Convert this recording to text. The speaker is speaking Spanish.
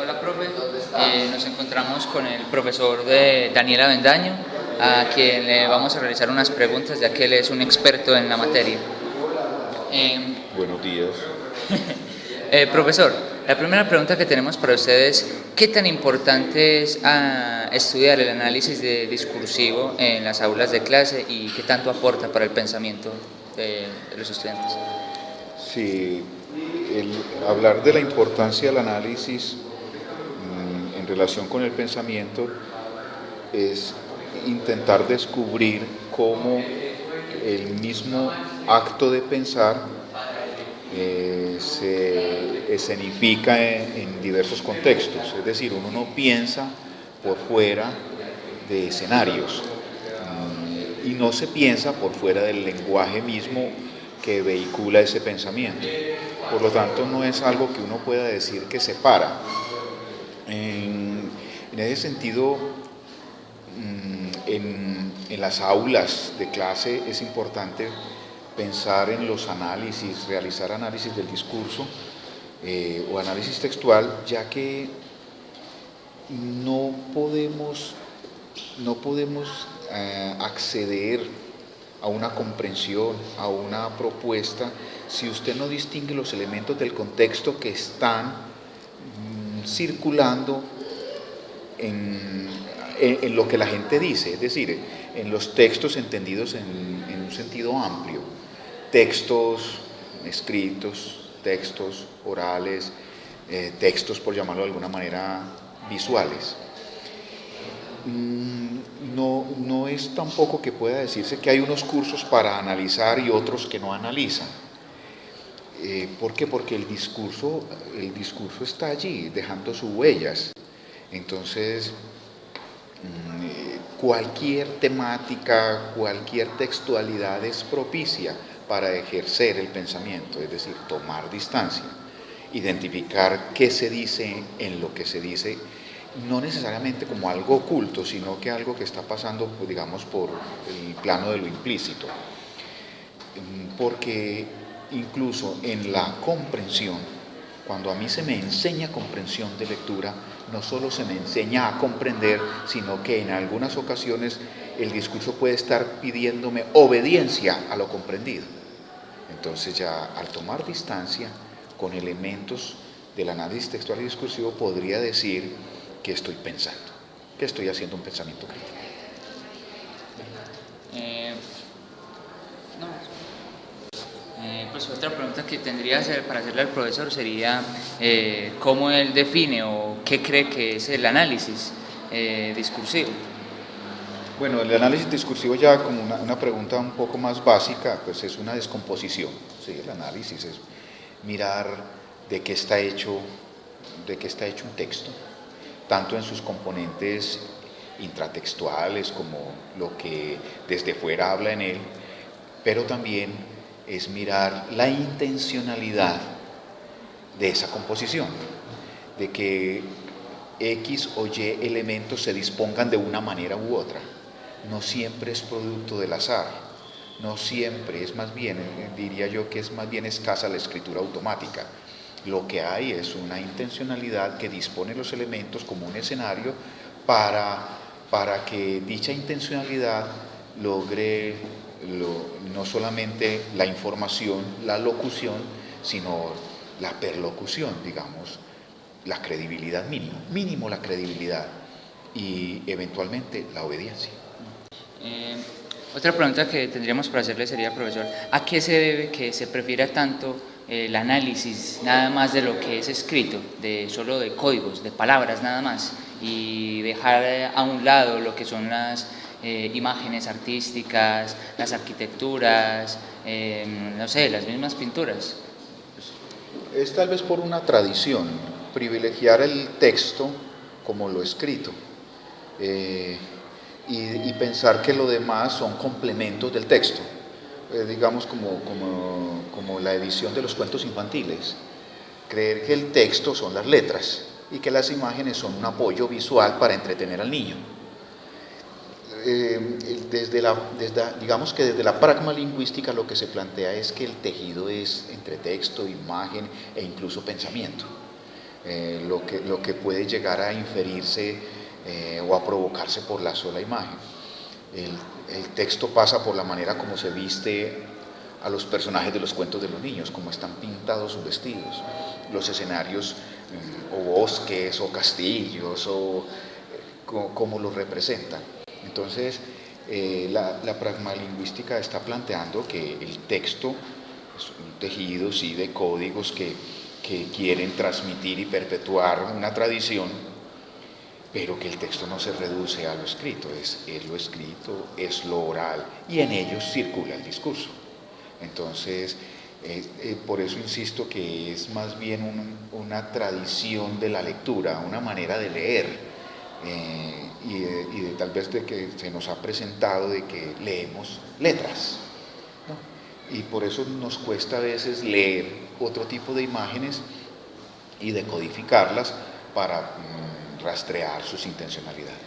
Hola, profe. Nos encontramos con el profesor Daniel Avendaño, a quien le vamos a realizar unas preguntas, ya que él es un experto en la materia. Buenos días. Profesor, la primera pregunta que tenemos para usted es: ¿qué tan importante es estudiar el análisis discursivo en las aulas de clase y qué tanto aporta para el pensamiento de los estudiantes? Sí, hablar de la importancia del análisis en relación con el pensamiento es intentar descubrir cómo el mismo acto de pensar se escenifica en diversos contextos. Es decir, uno no piensa por fuera de escenarios y no se piensa por fuera del lenguaje mismo que vehicula ese pensamiento. Por lo tanto, no es algo que uno pueda decir que separa. En ese sentido, en las aulas de clase es importante pensar en los análisis, realizar análisis del discurso o análisis textual, ya que no podemos acceder a una comprensión, a una propuesta, si usted no distingue los elementos del contexto que están circulando en lo que la gente dice, es decir, en los textos entendidos en un sentido amplio, textos escritos, textos orales, textos, por llamarlo de alguna manera, visuales. No es tampoco que pueda decirse que hay unos cursos para analizar y otros que no analizan. ¿Por qué? Porque el discurso está allí, dejando sus huellas. Entonces, cualquier temática, cualquier textualidad es propicia para ejercer el pensamiento, es decir, tomar distancia, identificar qué se dice en lo que se dice, no necesariamente como algo oculto, sino que algo que está pasando, pues, digamos, por el plano de lo implícito. Porque incluso en la comprensión, cuando a mí se me enseña comprensión de lectura, no solo se me enseña a comprender, sino que en algunas ocasiones el discurso puede estar pidiéndome obediencia a lo comprendido. Entonces ya al tomar distancia con elementos del análisis textual y discursivo podría decir que estoy pensando, que estoy haciendo un pensamiento crítico. Pues otra pregunta que tendría para hacerle al profesor sería cómo él define o qué cree que es el análisis discursivo. Bueno, el análisis discursivo, ya como una pregunta un poco más básica, pues es una descomposición. ¿Sí? El análisis es mirar de qué está hecho un texto, tanto en sus componentes intratextuales como lo que desde fuera habla en él, pero también es mirar la intencionalidad de esa composición, de que X o Y elementos se dispongan de una manera u otra. No siempre es producto del azar, no siempre, es más bien, diría yo que es más bien escasa la escritura automática. Lo que hay es una intencionalidad que dispone los elementos como un escenario para que dicha intencionalidad logre no solamente la información, la locución, sino la perlocución, digamos, la credibilidad mínimo la credibilidad y eventualmente la obediencia. Otra pregunta que tendríamos para hacerle sería, profesor, ¿a qué se debe que se prefiera tanto el análisis nada más de lo que es escrito, solo de códigos, de palabras nada más, y dejar a un lado lo que son las imágenes artísticas, las arquitecturas, no sé, las mismas pinturas? Es tal vez por una tradición, privilegiar el texto como lo escrito y pensar que lo demás son complementos del texto, digamos como la edición de los cuentos infantiles, creer que el texto son las letras y que las imágenes son un apoyo visual para entretener al niño. Digamos que desde la pragma lingüística lo que se plantea es que el tejido es entre texto, imagen e incluso pensamiento. lo que puede llegar a inferirse o a provocarse por la sola imagen. El texto pasa por la manera como se viste a los personajes de los cuentos de los niños, como están pintados sus vestidos, los escenarios o bosques o castillos o cómo los representan. Entonces, la pragmalingüística está planteando que el texto es un tejido, sí, de códigos que quieren transmitir y perpetuar una tradición, pero que el texto no se reduce a lo escrito, es lo escrito, es lo oral, y en ellos circula el discurso. Entonces, por eso insisto que es más bien una tradición de la lectura, una manera de leer, y de tal vez de que se nos ha presentado de que leemos letras, ¿no? Y por eso nos cuesta a veces leer otro tipo de imágenes y decodificarlas para rastrear sus intencionalidades.